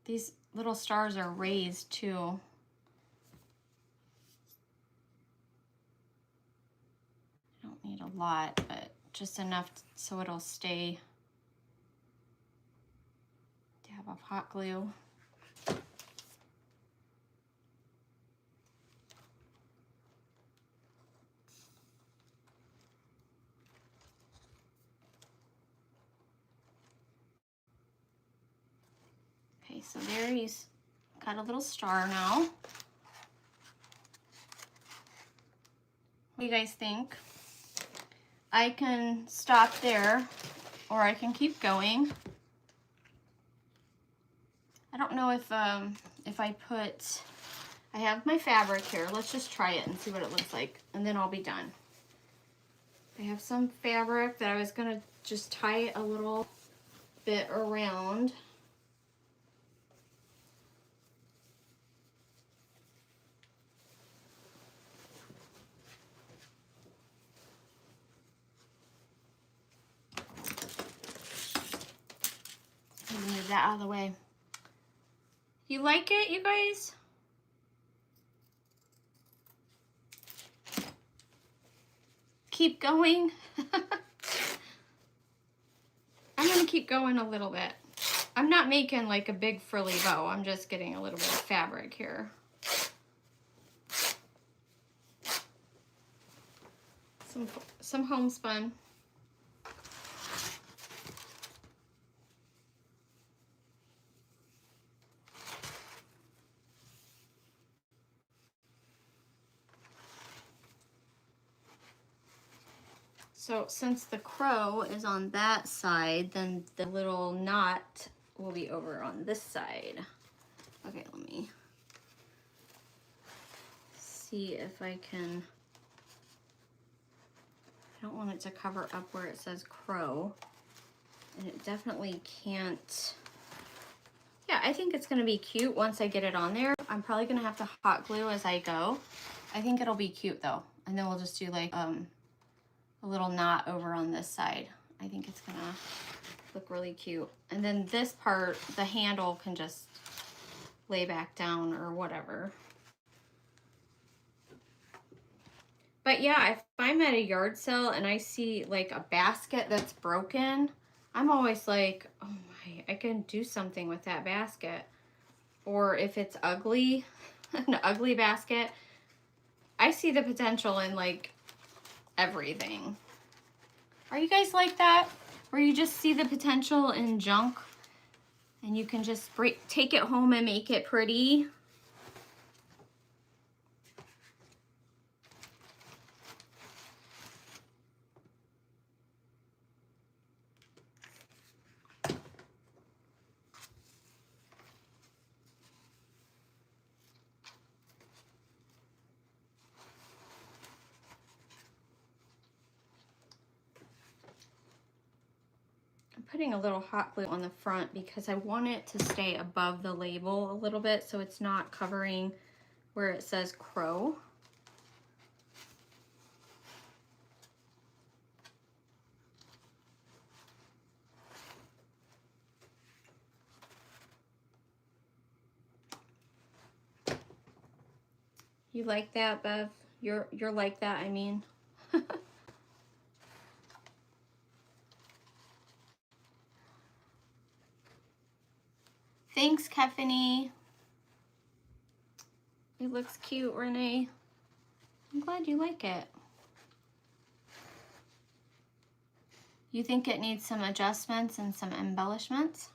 These little stars are raised too. I don't need a lot, but just enough so it'll stay. Dab of hot glue. Okay, so there he's got a little star now. What do you guys think? I can stop there, or I can keep going. I don't know if I put, I have my fabric here. Let's just try it and see what it looks like, and then I'll be done. I have some fabric that I was gonna just tie a little bit around. Move that out of the way. You like it, you guys? Keep going. I'm gonna keep going a little bit. I'm not making like a big frilly bow. I'm just getting a little bit of fabric here. Some homespun. So since the crow is on that side, then the little knot will be over on this side. Okay, let me see if I can, I don't want it to cover up where it says crow. And it definitely can't, yeah, I think it's gonna be cute once I get it on there. I'm probably gonna have to hot glue as I go. I think it'll be cute though. And then we'll just do like a little knot over on this side. I think it's gonna look really cute. And then this part, the handle can just lay back down or whatever. But yeah, if I'm at a yard sale and I see like a basket that's broken, I'm always like, oh my, I can do something with that basket. Or if it's ugly, an ugly basket, I see the potential in like everything. Are you guys like that? Where you just see the potential in junk and you can just take it home and make it pretty? Putting a little hot glue on the front because I want it to stay above the label a little bit so it's not covering where it says crow. You like that, Bev? You're like that, I mean. Thanks, Kefany. It looks cute, Renee. I'm glad you like it. You think it needs some adjustments and some embellishments?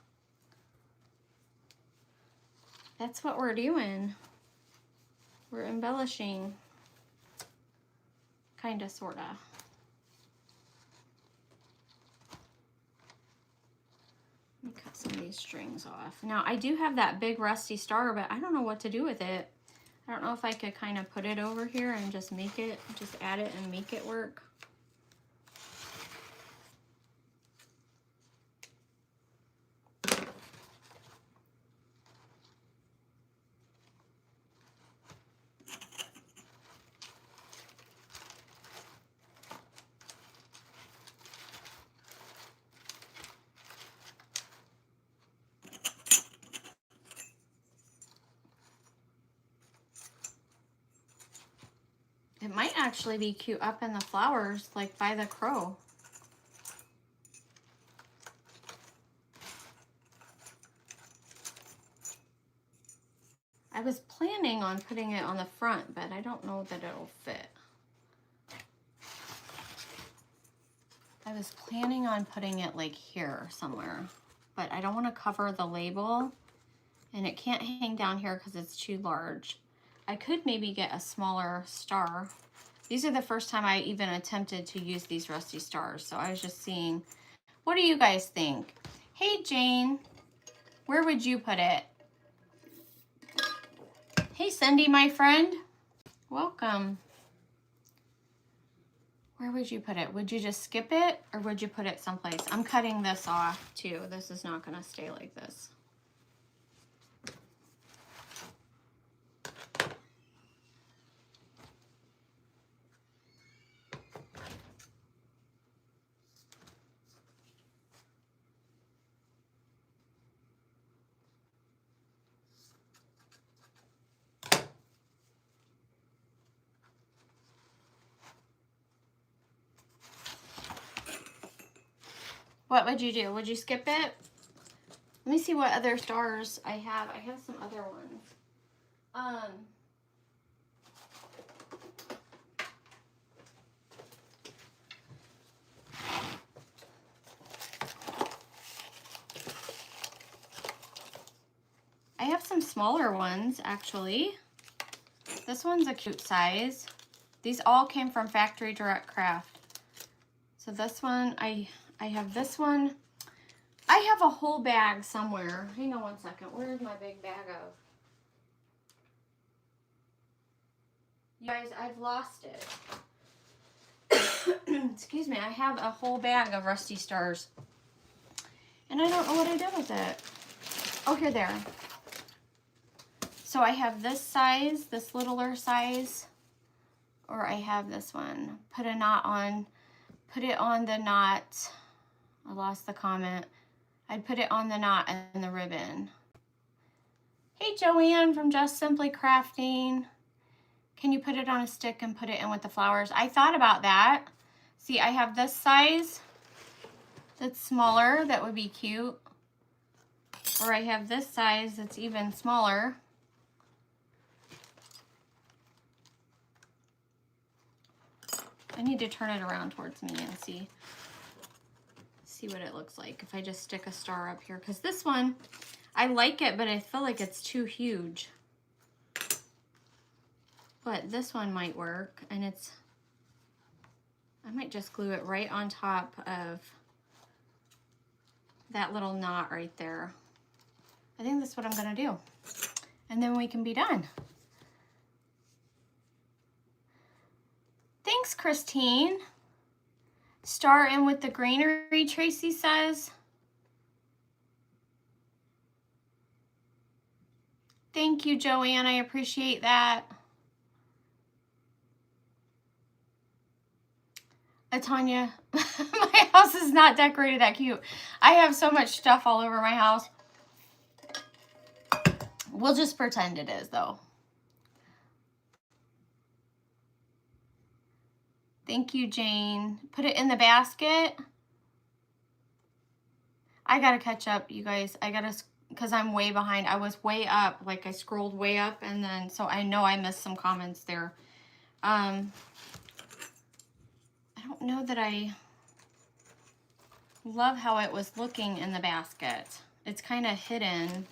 That's what we're doing. We're embellishing. Kinda, sorta. Let me cut some of these strings off. Now, I do have that big rusty star, but I don't know what to do with it. I don't know if I could kind of put it over here and just make it, just add it and make it work. It might actually be cute up in the flowers, like by the crow. I was planning on putting it on the front, but I don't know that it'll fit. I was planning on putting it like here somewhere, but I don't want to cover the label, and it can't hang down here because it's too large. I could maybe get a smaller star. These are the first time I even attempted to use these rusty stars, so I was just seeing, what do you guys think? Hey Jane, where would you put it? Hey Cindy, my friend, welcome. Where would you put it? Would you just skip it, or would you put it someplace? I'm cutting this off too. This is not gonna stay like this. What would you do? Would you skip it? Let me see what other stars I have. I have some other ones. I have some smaller ones, actually. This one's a cute size. These all came from Factory Direct Craft. So this one, I have this one. I have a whole bag somewhere. Hang on one second. Where's my big bag of? You guys, I've lost it. Excuse me. I have a whole bag of rusty stars. And I don't know what I did with it. Oh, here, there. So I have this size, this littler size, or I have this one. Put a knot on, put it on the knot. I lost the comment. I'd put it on the knot and the ribbon. Hey Joanne from Just Simply Crafting. Can you put it on a stick and put it in with the flowers? I thought about that. See, I have this size that's smaller, that would be cute. Or I have this size that's even smaller. I need to turn it around towards me and see what it looks like if I just stick a star up here. Because this one, I like it, but I feel like it's too huge. But this one might work, and it's, I might just glue it right on top of that little knot right there. I think that's what I'm gonna do. And then we can be done. Thanks, Christine. Star in with the greenery, Tracy says. Thank you, Joanne. I appreciate that. Tanya, my house is not decorated that cute. I have so much stuff all over my house. We'll just pretend it is, though. Thank you, Jane. Put it in the basket. I gotta catch up, you guys. I gotta, because I'm way behind. I was way up, like I scrolled way up, and then, so I know I missed some comments there. I don't know that I love how it was looking in the basket. It's kind of hidden.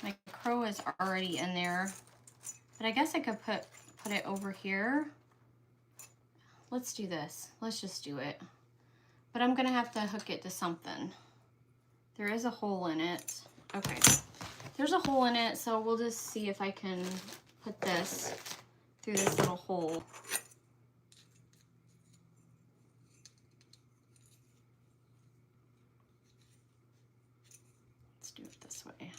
My crow is already in there, but I guess I could put it over here. Let's do this. Let's just do it. But I'm gonna have to hook it to something. There is a hole in it. Okay. There's a hole in it, so we'll just see if I can put this through this little hole. Let's do it this way.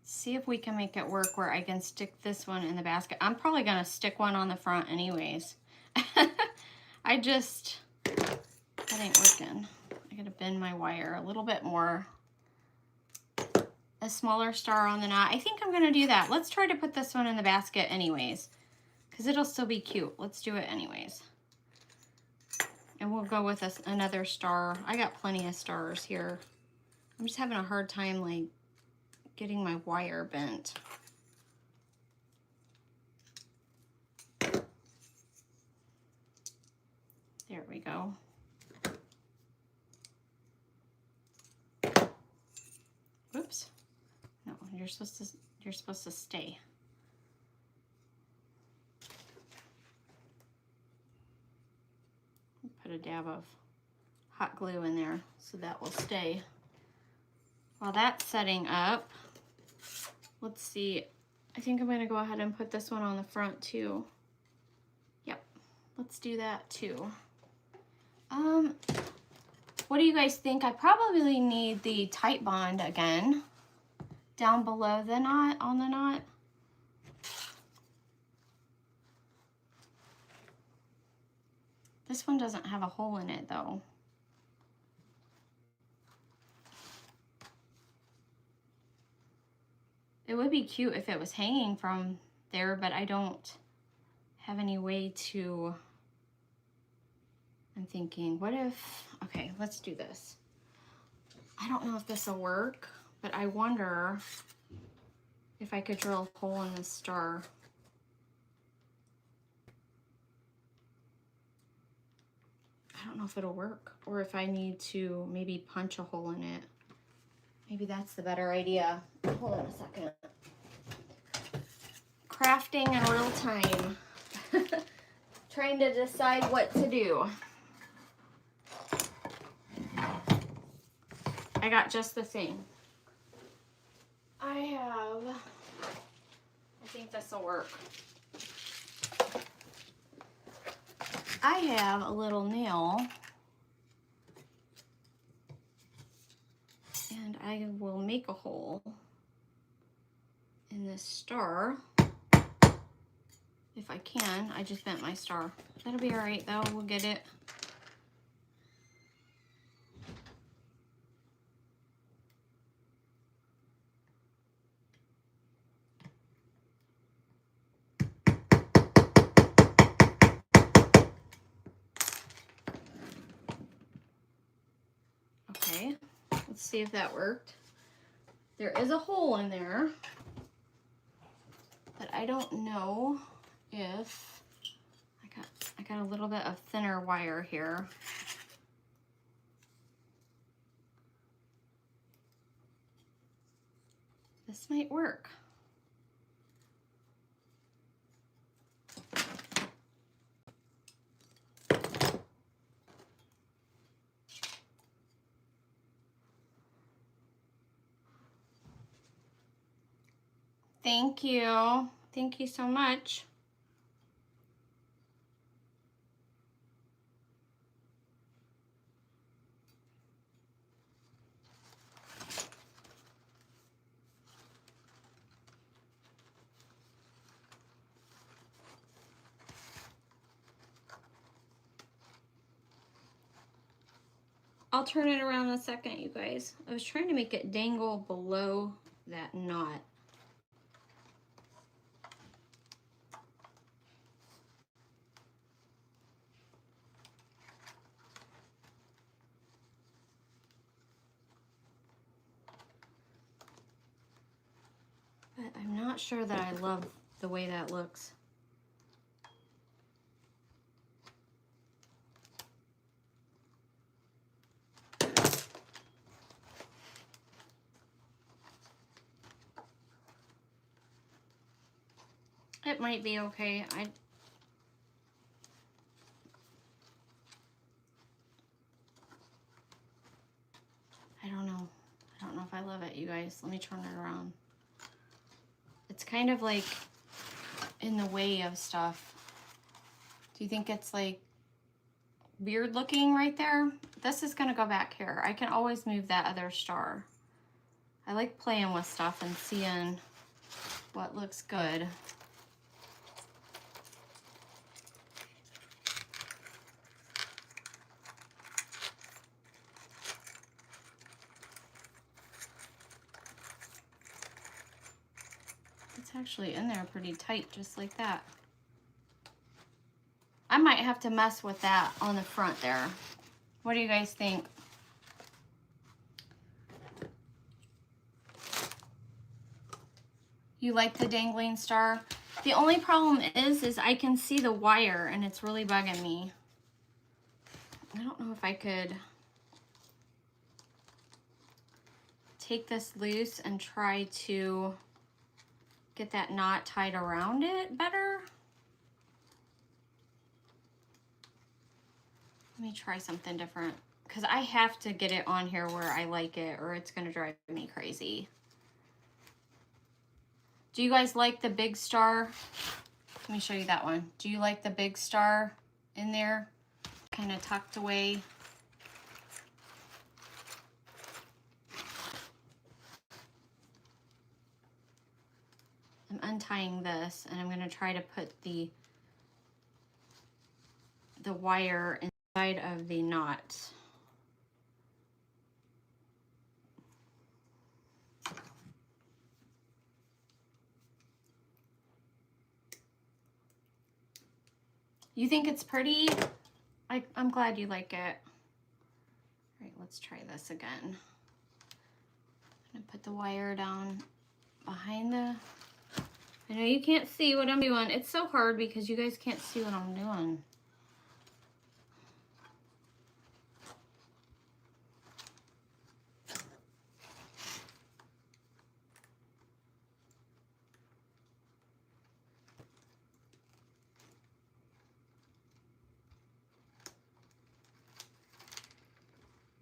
See if we can make it work where I can stick this one in the basket. I'm probably gonna stick one on the front anyways. That ain't working. I gotta bend my wire a little bit more. A smaller star on the knot. I think I'm gonna do that. Let's try to put this one in the basket anyways, because it'll still be cute. Let's do it anyways. And we'll go with another star. I got plenty of stars here. I'm just having a hard time like getting my wire bent. There we go. Whoops. No, you're supposed to stay. Put a dab of hot glue in there so that will stay. While that's setting up, let's see. I think I'm going to go ahead and put this one on the front too. Yep, let's do that too. What do you guys think? I probably need the tight bond again down below the knot, on the knot. This one doesn't have a hole in it though. It would be cute if it was hanging from there, but I don't have any way to. I'm thinking, what if, okay, let's do this. I don't know if this will work, but I wonder if I could drill a hole in this star. I don't know if it'll work, or if I need to maybe punch a hole in it. Maybe that's the better idea. Hold on a second. Crafting in real time. Trying to decide what to do. I got just the thing. I think this will work. I have a little nail, and I will make a hole in this star if I can. I just bent my star. That'll be all right though, we'll get it. Okay, let's see if that worked. There is a hole in there, but I don't know if I got a little bit of thinner wire here. This might work. Thank you. Thank you so much. I'll turn it around in a second, you guys. I was trying to make it dangle below that knot. But I'm not sure that I love the way that looks. It might be okay. I love it, you guys. Let me turn it around. It's kind of like in the way of stuff. Do you think it's like weird looking right there? This is gonna go back here. I can always move that other star. I like playing with stuff and seeing what looks good. It's actually in there pretty tight, just like that. I might have to mess with that on the front there. What do you guys think? You like the dangling star? The only problem is I can see the wire and it's really bugging me. I don't know if I could take this loose and try to get that knot tied around it better. Let me try something different because I have to get it on here where I like it or it's gonna drive me crazy. Do you guys like the big star? Let me show you that one. Do you like the big star in there? Kind of tucked away. I'm untying this and I'm going to try to put the wire inside of the knot. You think it's pretty? I'm glad you like it. All right, let's try this again. I'm going to put the wire down behind the... I know you can't see what I'm doing. It's so hard because you guys can't see what I'm doing.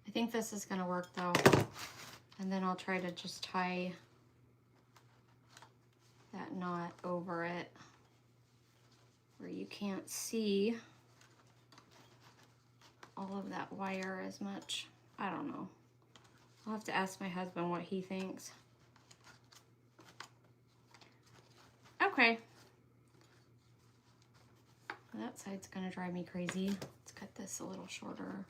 I think this is going to work though. And then I'll try to just tie that knot over it where you can't see all of that wire as much. I don't know. I'll have to ask my husband what he thinks. Okay. Well, that side's gonna drive me crazy. Let's cut this a little shorter.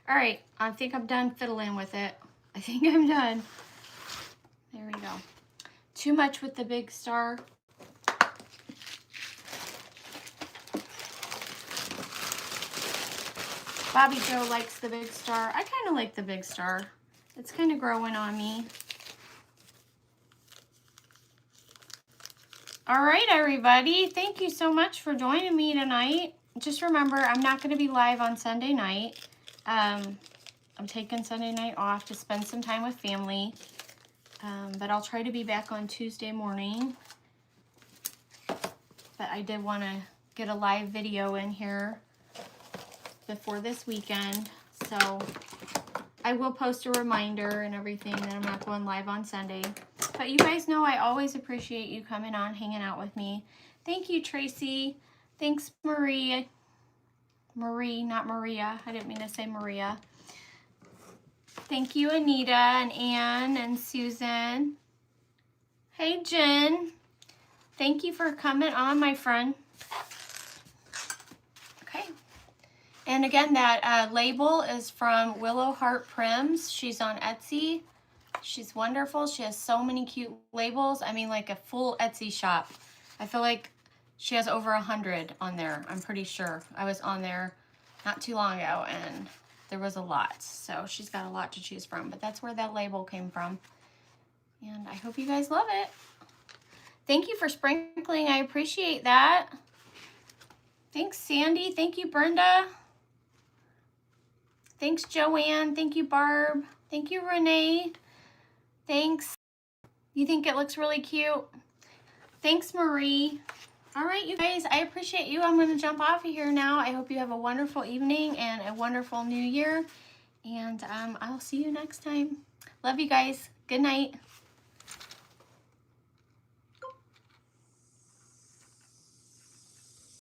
All right, I think I'm done fiddling with it. I think I'm done. There we go. Too much with the big star. Bobby Joe likes the big star. I kind of like the big star. It's kind of growing on me. All right, everybody. Thank you so much for joining me tonight. Just remember, I'm not going to be live on Sunday night. I'm taking Sunday night off to spend some time with family. But I'll try to be back on Tuesday morning. But I did want to get a live video in here before this weekend. So I will post a reminder and everything that I'm not going live on Sunday. But you guys know I always appreciate you coming on, hanging out with me. Thank you, Tracy. Thanks, Marie. Marie, not Maria. I didn't mean to say Maria. Thank you, Anita and Ann and Susan. Hey, Jen. Thank you for coming on, my friend. Okay. And again, that label is from Willow Heart Prims. She's on Etsy. She's wonderful. She has so many cute labels. I mean, like a full Etsy shop. I feel like she has over 100 on there. I'm pretty sure. I was on there not too long ago and there was a lot. So she's got a lot to choose from, but that's where that label came from. And I hope you guys love it. Thank you for sprinkling. I appreciate that. Thanks, Sandy. Thank you, Brenda. Thanks, Joanne. Thank you, Barb. Thank you, Renee. Thanks. You think it looks really cute? Thanks, Marie. All right, you guys, I appreciate you. I'm going to jump off of here now. I hope you have a wonderful evening and a wonderful new year. And I'll see you next time. Love you guys. Good night.